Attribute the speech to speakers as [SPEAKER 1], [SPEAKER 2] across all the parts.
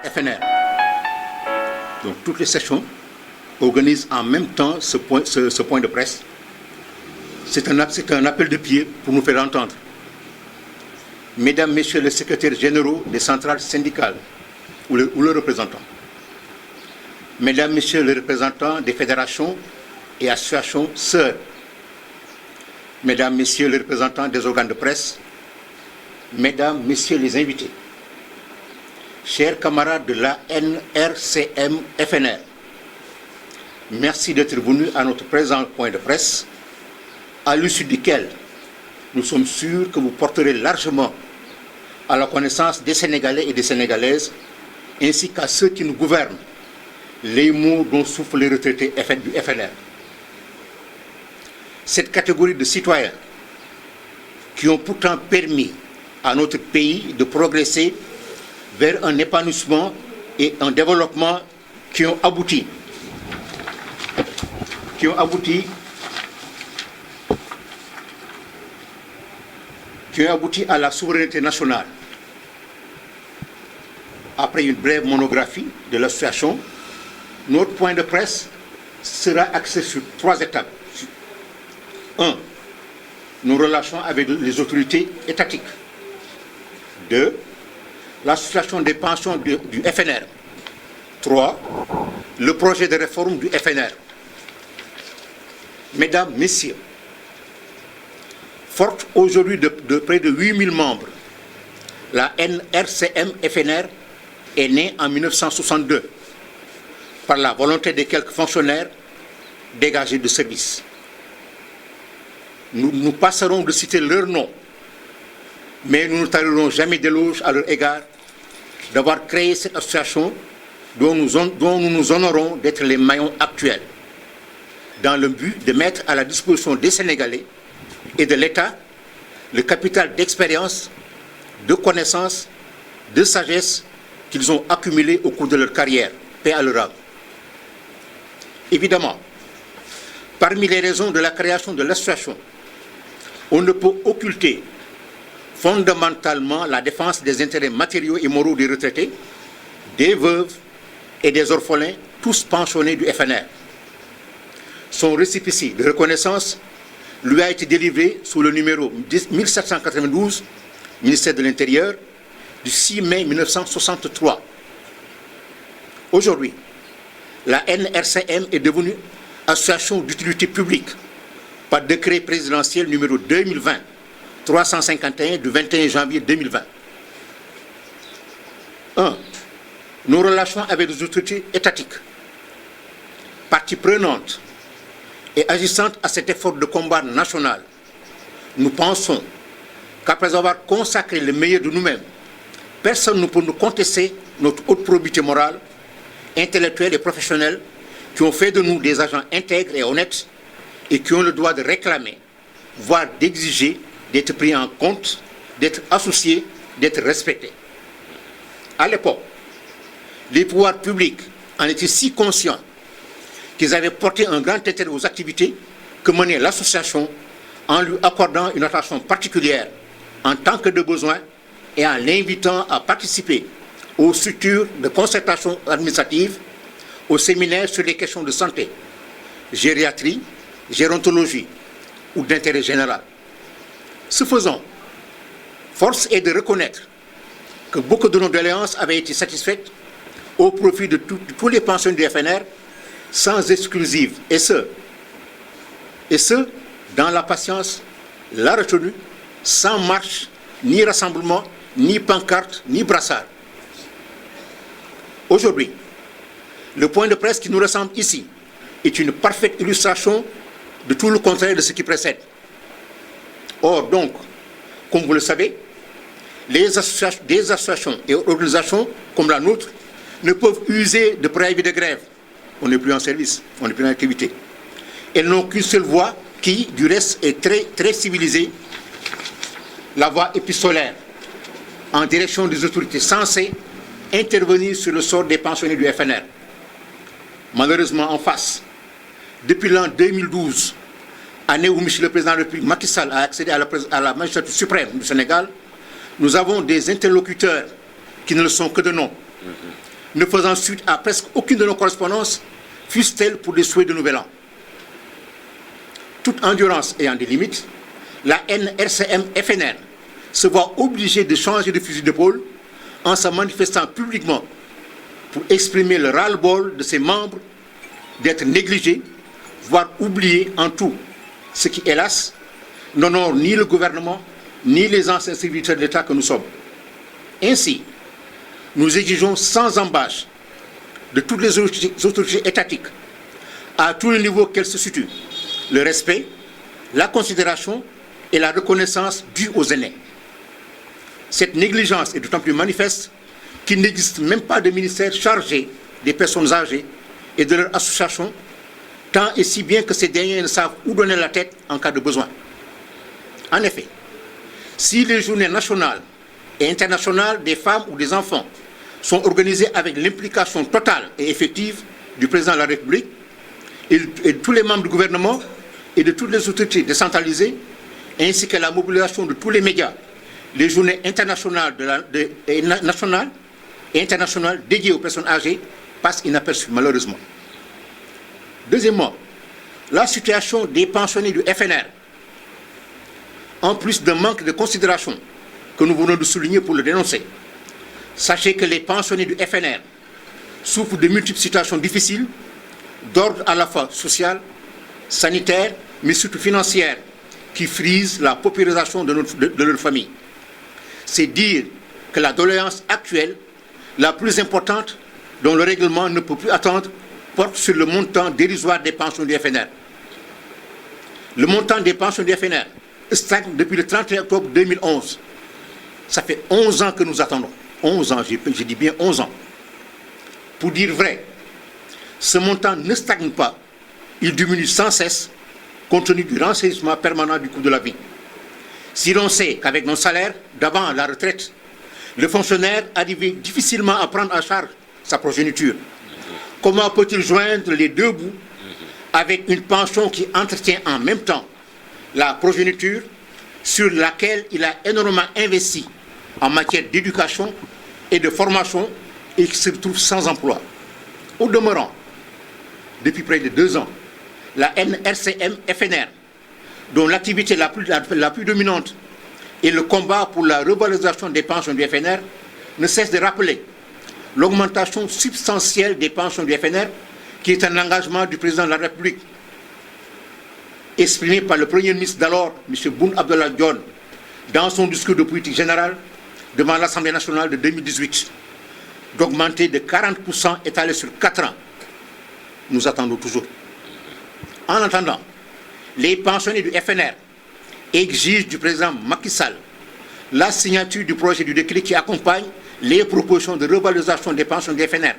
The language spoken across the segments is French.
[SPEAKER 1] FNR. Donc toutes les sections organisent en même temps ce point de presse. C'est un appel de pied pour nous faire entendre. Mesdames, Messieurs les secrétaires généraux des centrales syndicales ou le représentant, Mesdames, Messieurs les représentants des fédérations et associations sœurs, Mesdames, Messieurs les représentants des organes de presse, Mesdames, Messieurs les invités, chers camarades de la NRCM-FNR, merci d'être venus à notre présent point de presse, à l'issue duquel nous sommes sûrs que vous porterez largement à la connaissance des Sénégalais et des Sénégalaises, ainsi qu'à ceux qui nous gouvernent, les maux dont souffrent les retraités du FNR. Cette catégorie de citoyens qui ont pourtant permis à notre pays de progresser vers un épanouissement et un développement qui ont abouti à la souveraineté nationale. Après une brève monographie de l'association, notre point de presse sera axé sur 3 étapes. 1. Nos relations avec les autorités étatiques. 2. L'association des pensions du FNR. 3. Le projet de réforme du FNR. Mesdames, Messieurs, forte aujourd'hui de près de 8000 membres, la NRCM-FNR est née en 1962 par la volonté de quelques fonctionnaires dégagés de service. Nous passerons de citer leur nom, mais nous ne tarirons jamais d'éloges à leur égard d'avoir créé cette association dont nous nous honorons d'être les maillons actuels, dans le but de mettre à la disposition des Sénégalais et de l'État le capital d'expérience, de connaissances, de sagesse qu'ils ont accumulé au cours de leur carrière. Paix à leur âme. Évidemment, parmi les raisons de la création de l'association, on ne peut occulter fondamentalement la défense des intérêts matériaux et moraux des retraités, des veuves et des orphelins, tous pensionnés du FNR. Son récépissé de reconnaissance lui a été délivré sous le numéro 1792, ministère de l'Intérieur, du 6 mai 1963. Aujourd'hui, la NRCM est devenue association d'utilité publique par décret présidentiel numéro 2020-351 du 21 janvier 2020. 1. Nos relations avec les autorités étatiques, partie prenante et agissante à cet effort de combat national, nous pensons qu'après avoir consacré le meilleur de nous-mêmes, personne ne peut nous contester notre haute probité morale, intellectuelle et professionnelle qui ont fait de nous des agents intègres et honnêtes et qui ont le droit de réclamer, voire d'exiger d'être pris en compte, d'être associés, d'être respectés. À l'époque, les pouvoirs publics en étaient si conscients qu'ils avaient porté un grand intérêt aux activités que menait l'association en lui accordant une attention particulière en tant que de besoin et en l'invitant à participer aux structures de concertation administrative, aux séminaires sur les questions de santé, gériatrie, gérontologie ou d'intérêt général. Ce faisant, force est de reconnaître que beaucoup de nos doléances avaient été satisfaites au profit de tous les pensionnés du FNR, sans exclusive, et ce, dans la patience, la retenue, sans marche, ni rassemblement, ni pancarte, ni brassard. Aujourd'hui, le point de presse qui nous ressemble ici est une parfaite illustration de tout le contraire de ce qui précède. Or donc, comme vous le savez, des associations et organisations comme la nôtre ne peuvent user de préavis de grève. On n'est plus en service, on n'est plus en activité. Elles n'ont qu'une seule voie qui, du reste, est très civilisée, la voie épistolaire, en direction des autorités censées intervenir sur le sort des pensionnés du FNR. Malheureusement, en face, depuis l'an 2012, année où M. le Président de la République, Macky Sall, a accédé à la magistrature suprême du Sénégal, nous avons des interlocuteurs qui ne le sont que de nom. ne faisant suite à presque aucune de nos correspondances, fût-elle pour des souhaits de nouvel an. Toute endurance ayant des limites, la NRCM-FNR se voit obligée de changer de fusil d'épaule en se manifestant publiquement pour exprimer le ras-le-bol de ses membres d'être négligés, voire oubliés en tout, ce qui, hélas, n'honore ni le gouvernement, ni les anciens serviteurs de l'État que nous sommes. Ainsi, nous exigeons sans embâche de toutes les autorités étatiques, à tous les niveaux qu'elles se situent, le respect, la considération et la reconnaissance dues aux aînés. Cette négligence est d'autant plus manifeste qu'il n'existe même pas de ministère chargé des personnes âgées et de leurs associations, tant et si bien que ces derniers ne savent où donner la tête en cas de besoin. En effet, si les journées nationales et internationales des femmes ou des enfants sont organisées avec l'implication totale et effective du président de la République et de tous les membres du gouvernement et de toutes les autorités décentralisées, ainsi que la mobilisation de tous les médias, les journées internationales nationales et internationales dédiées aux personnes âgées passent inaperçues malheureusement. Deuxièmement, la situation des pensionnés du FNR, en plus d'un manque de considération que nous venons de souligner pour le dénoncer. Sachez que les pensionnés du FNR souffrent de multiples situations difficiles, d'ordre à la fois social, sanitaire, mais surtout financière, qui frisent la paupérisation de leur famille. C'est dire que la doléance actuelle, la plus importante, dont le règlement ne peut plus attendre, porte sur le montant dérisoire des pensions du FNR. Le montant des pensions du FNR stagne depuis le 31 octobre 2011. Ça fait 11 ans que nous attendons. 11 ans, je dis bien 11 ans. Pour dire vrai, ce montant ne stagne pas, il diminue sans cesse, compte tenu du renchérissement permanent du coût de la vie. Si l'on sait qu'avec nos salaires d'avant la retraite, le fonctionnaire arrivait difficilement à prendre en charge sa progéniture, comment peut-il joindre les deux bouts avec une pension qui entretient en même temps la progéniture sur laquelle il a énormément investi en matière d'éducation et de formation et qui se retrouve sans emploi. Au demeurant, depuis près de 2 ans, la NRCM-FNR, dont l'activité la plus dominante est le combat pour la revalorisation des pensions du FNR, ne cesse de rappeler l'augmentation substantielle des pensions du FNR, qui est un engagement du président de la République, exprimé par le Premier ministre d'alors, M. Boun Abdallah Dionne, dans son discours de politique générale devant l'Assemblée nationale de 2018, d'augmenter de 40% étalé sur 4 ans. Nous attendons toujours. En attendant, les pensionnés du FNR exigent du président Macky Sall la signature du projet du décret qui accompagne les propositions de revalorisation des pensions du FNR,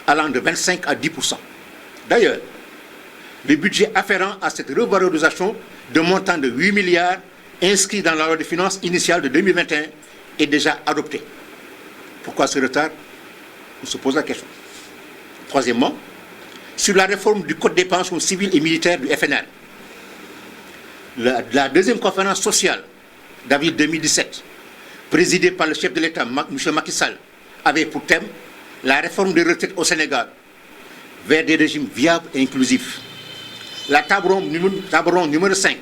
[SPEAKER 1] allant de 25 à 10%. D'ailleurs, le budget afférent à cette revalorisation de montant de 8 milliards inscrit dans la loi de finances initiale de 2021 est déjà adopté. Pourquoi ce retard? On se pose la question. Troisièmement, sur la réforme du Code des pensions civiles et militaires du FNR, la deuxième conférence sociale d'avril 2017, présidée par le chef de l'État, M. Macky Sall, avait pour thème la réforme des retraites au Sénégal vers des régimes viables et inclusifs. La table ronde numéro 5,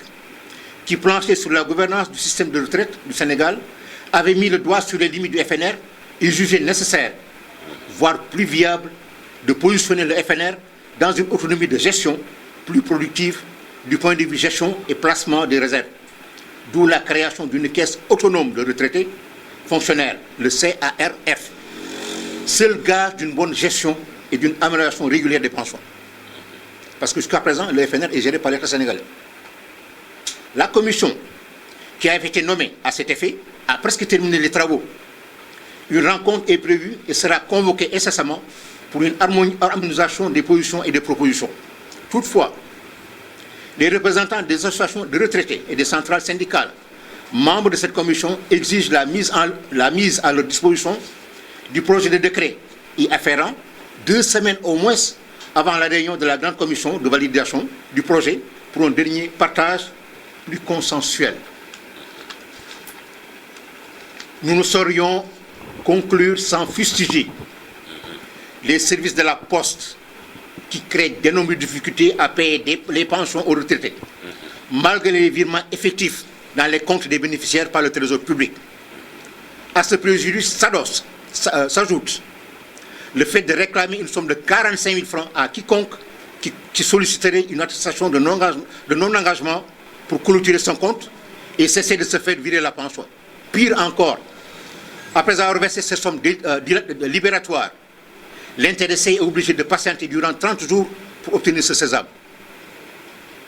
[SPEAKER 1] qui planchait sur la gouvernance du système de retraite du Sénégal, avait mis le doigt sur les limites du FNR et jugé nécessaire, voire plus viable, de positionner le FNR dans une autonomie de gestion plus productive du point de vue gestion et placement des réserves. D'où la création d'une caisse autonome de retraités fonctionnaires, le CARF, seul gage d'une bonne gestion et d'une amélioration régulière des pensions. Parce que jusqu'à présent, le FNR est géré par l'État sénégalais. La commission qui a été nommée à cet effet a presque terminé les travaux. Une rencontre est prévue et sera convoquée incessamment pour une harmonisation des positions et des propositions. Toutefois, les représentants des associations de retraités et des centrales syndicales, membres de cette commission, exigent la mise à leur disposition du projet de décret y afférent 2 semaines au moins avant la réunion de la grande commission de validation du projet pour un dernier partage plus consensuel. Nous ne saurions conclure sans fustiger les services de la Poste qui créent d'énormes difficultés à payer les pensions aux retraités, malgré les virements effectifs dans les comptes des bénéficiaires par le Trésor public. À ce préjudice s'ajoute le fait de réclamer une somme de 45 000 francs à quiconque qui solliciterait une attestation de non-engagement pour clôturer son compte et cesser de se faire virer la pension. Pire encore, après avoir versé ces sommes libératoires, l'intéressé est obligé de patienter durant 30 jours pour obtenir ce sésame.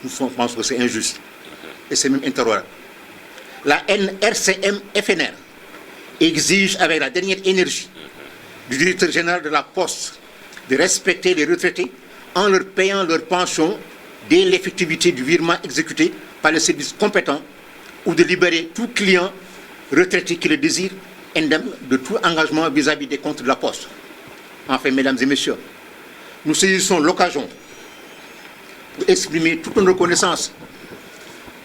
[SPEAKER 1] Nous pensons que c'est injuste et c'est même intolérable. La NRCM-FNR exige avec la dernière énergie du directeur général de la Poste de respecter les retraités en leur payant leur pension dès l'effectivité du virement exécuté par les services compétents ou de libérer tout client retraité qui le désire indemne de tout engagement vis-à-vis des comptes de la Poste. Enfin, mesdames et messieurs, nous saisissons l'occasion pour exprimer toute notre reconnaissance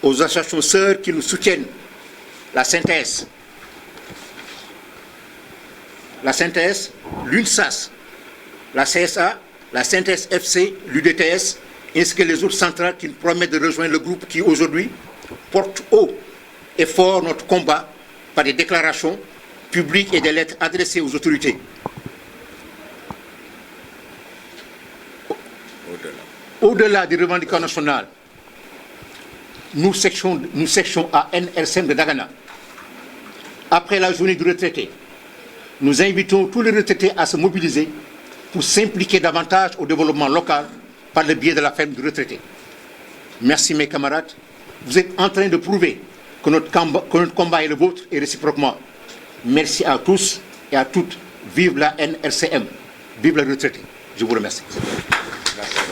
[SPEAKER 1] aux associations sœurs qui nous soutiennent, la synthèse, l'UNSAS, la CSA, la synthèse FC, l'UDTS, ainsi que les autres centrales qui nous promettent de rejoindre le groupe qui aujourd'hui porte haut et fort notre combat par des déclarations publiques et des lettres adressées aux autorités. Au-delà des revendications nationales, nous, section à NRCM de Dagana, après la journée du retraité, nous invitons tous les retraités à se mobiliser pour s'impliquer davantage au développement local par le biais de la ferme du retraité. Merci mes camarades, vous êtes en train de prouver que notre combat est le vôtre et réciproquement. Merci à tous et à toutes. Vive la NRCM, vive le retraité. Je vous remercie. Merci.